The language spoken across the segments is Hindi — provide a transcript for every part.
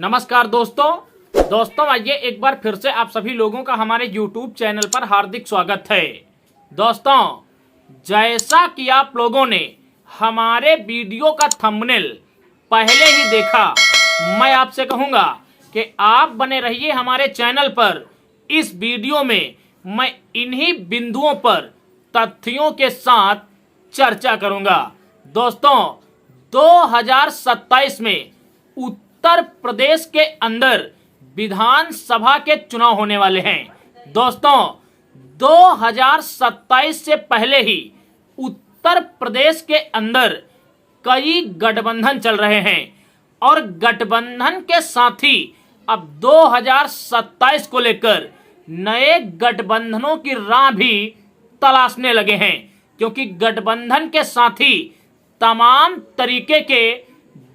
नमस्कार दोस्तों आइए एक बार फिर से आप सभी लोगों का हमारे YouTube चैनल पर हार्दिक स्वागत है। दोस्तों, जैसा कि आप लोगों ने हमारे वीडियो का थंबनेल पहले ही देखा, मैं आपसे कहूंगा कि आप बने रहिए हमारे चैनल पर। इस वीडियो में मैं इन्हीं बिंदुओं पर तथ्यों के साथ चर्चा करूंगा। दोस्तों, 2027 में उत्तर प्रदेश के अंदर विधानसभा के चुनाव होने वाले हैं। दोस्तों, 2027 से पहले ही उत्तर प्रदेश के अंदर कई गठबंधन चल रहे हैं और गठबंधन के साथ ही अब 2027 को लेकर नए गठबंधनों की राह भी तलाशने लगे हैं, क्योंकि गठबंधन के साथ ही तमाम तरीके के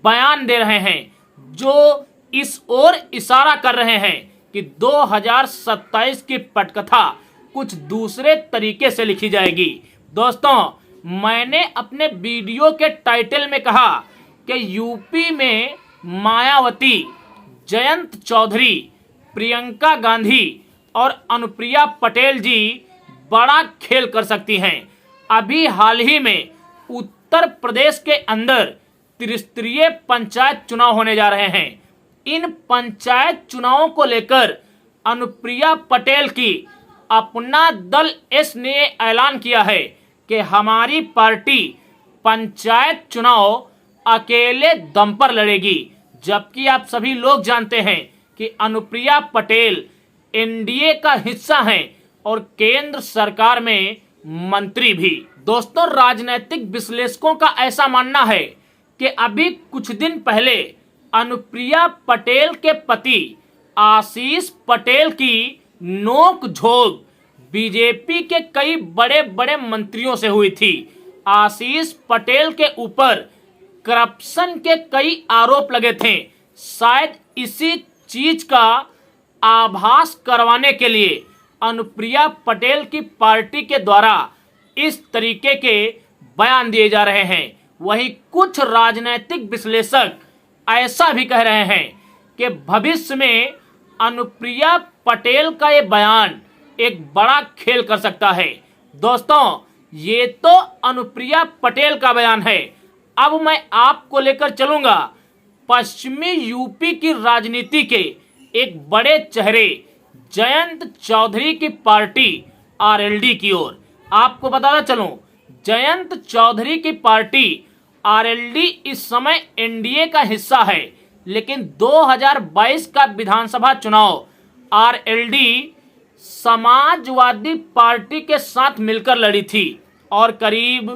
बयान दे रहे हैं जो इस ओर इशारा कर रहे हैं कि 2027 की पटकथा कुछ दूसरे तरीके से लिखी जाएगी। दोस्तों, मैंने अपने वीडियो के टाइटल में कहा कि यूपी में मायावती, जयंत चौधरी, प्रियंका गांधी और अनुप्रिया पटेल जी बड़ा खेल कर सकती हैं। अभी हाल ही में उत्तर प्रदेश के अंदर त्रिस्तरीय पंचायत चुनाव होने जा रहे हैं। इन पंचायत चुनावों को लेकर अनुप्रिया पटेल की अपना दल एस ने ऐलान किया है कि हमारी पार्टी पंचायत चुनाव अकेले दम पर लड़ेगी, जबकि आप सभी लोग जानते हैं कि अनुप्रिया पटेल एनडीए का हिस्सा हैं और केंद्र सरकार में मंत्री भी। दोस्तों, राजनीतिक विश्लेषकों का ऐसा मानना है कि अभी कुछ दिन पहले अनुप्रिया पटेल के पति आशीष पटेल की नोक-झोंक बीजेपी के कई बड़े बड़े मंत्रियों से हुई थी। आशीष पटेल के ऊपर करप्शन के कई आरोप लगे थे। शायद इसी चीज का आभास करवाने के लिए अनुप्रिया पटेल की पार्टी के द्वारा इस तरीके के बयान दिए जा रहे हैं। वहीं कुछ राजनीतिक विश्लेषक ऐसा भी कह रहे हैं कि भविष्य में अनुप्रिया पटेल का ये बयान एक बड़ा खेल कर सकता है। दोस्तों, ये तो अनुप्रिया पटेल का बयान है। अब मैं आपको लेकर चलूंगा पश्चिमी यूपी की राजनीति के एक बड़े चेहरे जयंत चौधरी की पार्टी आरएलडी की ओर। आपको बताना चलूं, जयंत चौधरी की पार्टी आरएलडी इस समय एनडीए का हिस्सा है, लेकिन 2022 का विधानसभा चुनाव आरएलडी समाजवादी पार्टी के साथ मिलकर लड़ी थी और करीब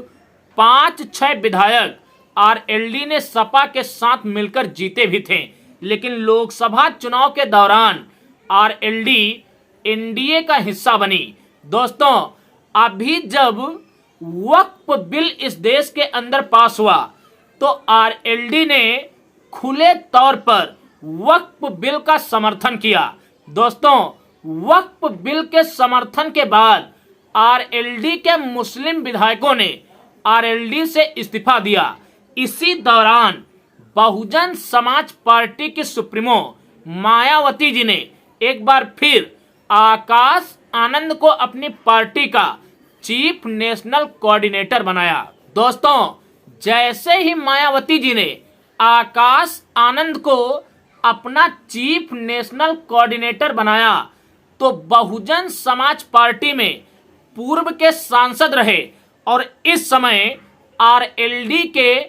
5-6 विधायक आरएलडी ने सपा के साथ मिलकर जीते भी थे। लेकिन लोकसभा चुनाव के दौरान आरएलडी एनडीए का हिस्सा बनी। दोस्तों, अभी जब वक्फ बिल इस देश के अंदर पास हुआ तो आरएलडी ने खुले तौर पर वक्फ बिल का समर्थन किया। दोस्तों, वक्फ बिल के समर्थन के बाद आरएलडी के मुस्लिम विधायकों ने आरएलडी से इस्तीफा दिया। इसी दौरान बहुजन समाज पार्टी की सुप्रीमो मायावती जी ने एक बार फिर आकाश आनंद को अपनी पार्टी का चीफ नेशनल कोऑर्डिनेटर बनाया। दोस्तों, जैसे ही मायावती जी ने आकाश आनंद को अपना चीफ नेशनल कोऑर्डिनेटर बनाया तो बहुजन समाज पार्टी में पूर्व के सांसद रहे और इस समय आरएलडी के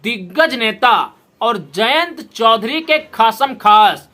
दिग्गज नेता और जयंत चौधरी के खासम खास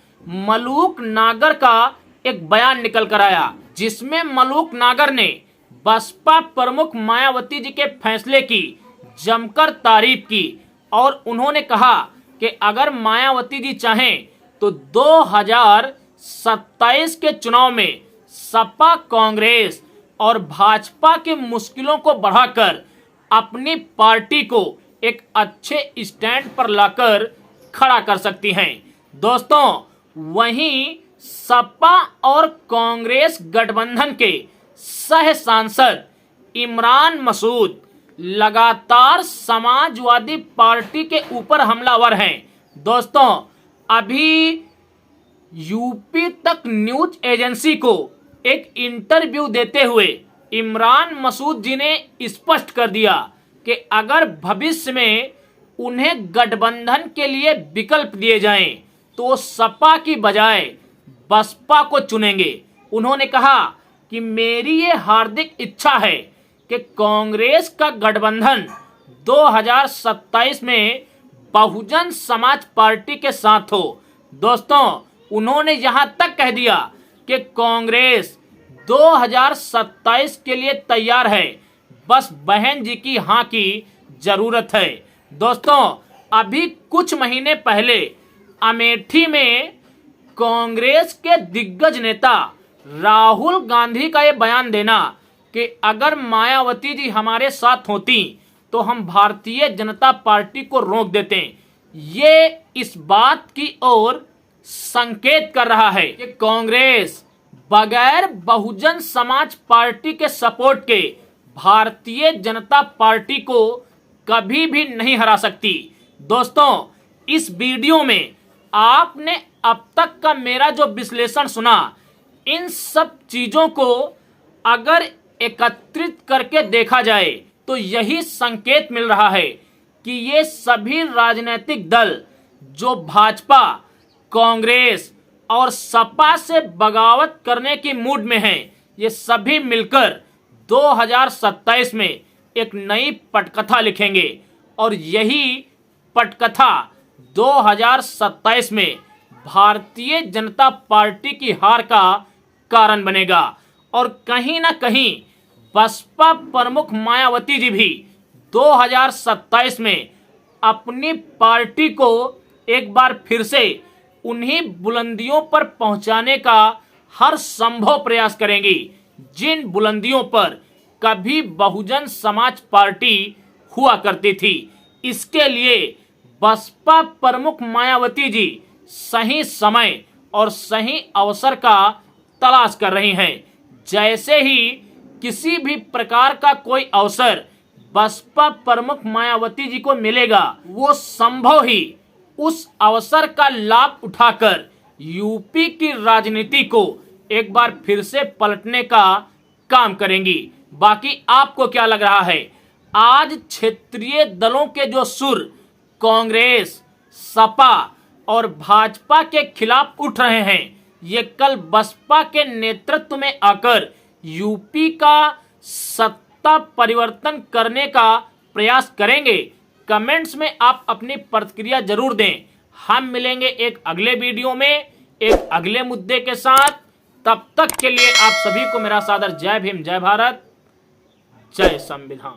मलूक नागर का एक बयान निकल कर आया, जिसमें मलूक नागर ने बसपा प्रमुख मायावती जी के फैसले की जमकर तारीफ की और उन्होंने कहा कि अगर मायावती जी चाहें तो 2027 के चुनाव में सपा, कांग्रेस और भाजपा की मुश्किलों को बढ़ाकर अपनी पार्टी को एक अच्छे स्टैंड पर लाकर खड़ा कर सकती हैं। दोस्तों, वहीं सपा और कांग्रेस गठबंधन के सह सांसद इमरान मसूद लगातार समाजवादी पार्टी के ऊपर हमलावर हैं। दोस्तों, अभी यूपी तक न्यूज एजेंसी को एक इंटरव्यू देते हुए इमरान मसूद जी ने स्पष्ट कर दिया कि अगर भविष्य में उन्हें गठबंधन के लिए विकल्प दिए जाएं तो सपा की बजाय बसपा को चुनेंगे। उन्होंने कहा कि मेरी ये हार्दिक इच्छा है कि कांग्रेस का गठबंधन 2027 में बहुजन समाज पार्टी के साथ हो। दोस्तों, उन्होंने यहां तक कह दिया कि कांग्रेस 2027 के लिए तैयार है, बस बहन जी की हां की जरूरत है। दोस्तों, अभी कुछ महीने पहले अमेठी में कांग्रेस के दिग्गज नेता राहुल गांधी का यह बयान देना कि अगर मायावती जी हमारे साथ होती तो हम भारतीय जनता पार्टी को रोक देते, ये इस बात की ओर संकेत कर रहा है कि कांग्रेस बगैर बहुजन समाज पार्टी के सपोर्ट के भारतीय जनता पार्टी को कभी भी नहीं हरा सकती। दोस्तों, इस वीडियो में आपने अब तक का मेरा जो विश्लेषण सुना, इन सब चीजों को अगर एकत्रित करके देखा जाए तो यही संकेत मिल रहा है कि ये सभी राजनीतिक दल जो भाजपा, कांग्रेस और सपा से बगावत करने की मूड में हैं, ये सभी मिलकर 2027 में एक नई पटकथा लिखेंगे और यही पटकथा 2027 में भारतीय जनता पार्टी की हार का कारण बनेगा। और कहीं ना कहीं बसपा प्रमुख मायावती जी भी 2027 में अपनी पार्टी को एक बार फिर से उन्हीं बुलंदियों पर पहुंचाने का हर संभव प्रयास करेंगी जिन बुलंदियों पर कभी बहुजन समाज पार्टी हुआ करती थी। इसके लिए बसपा प्रमुख मायावती जी सही समय और सही अवसर का तलाश कर रही हैं। जैसे ही किसी भी प्रकार का कोई अवसर बसपा प्रमुख मायावती जी को मिलेगा, वो संभव ही उस अवसर का लाभ उठाकर यूपी की राजनीति को एक बार फिर से पलटने का काम करेंगी। बाकी आपको क्या लग रहा है? आज क्षेत्रीय दलों के जो सुर कांग्रेस, सपा और भाजपा के खिलाफ उठ रहे हैं, ये कल बसपा के नेतृत्व में आकर यूपी का सत्ता परिवर्तन करने का प्रयास करेंगे। कमेंट्स में आप अपनी प्रतिक्रिया जरूर दें। हम मिलेंगे एक अगले वीडियो में एक अगले मुद्दे के साथ। तब तक के लिए आप सभी को मेरा सादर जय भीम, जय भारत, जय संविधान।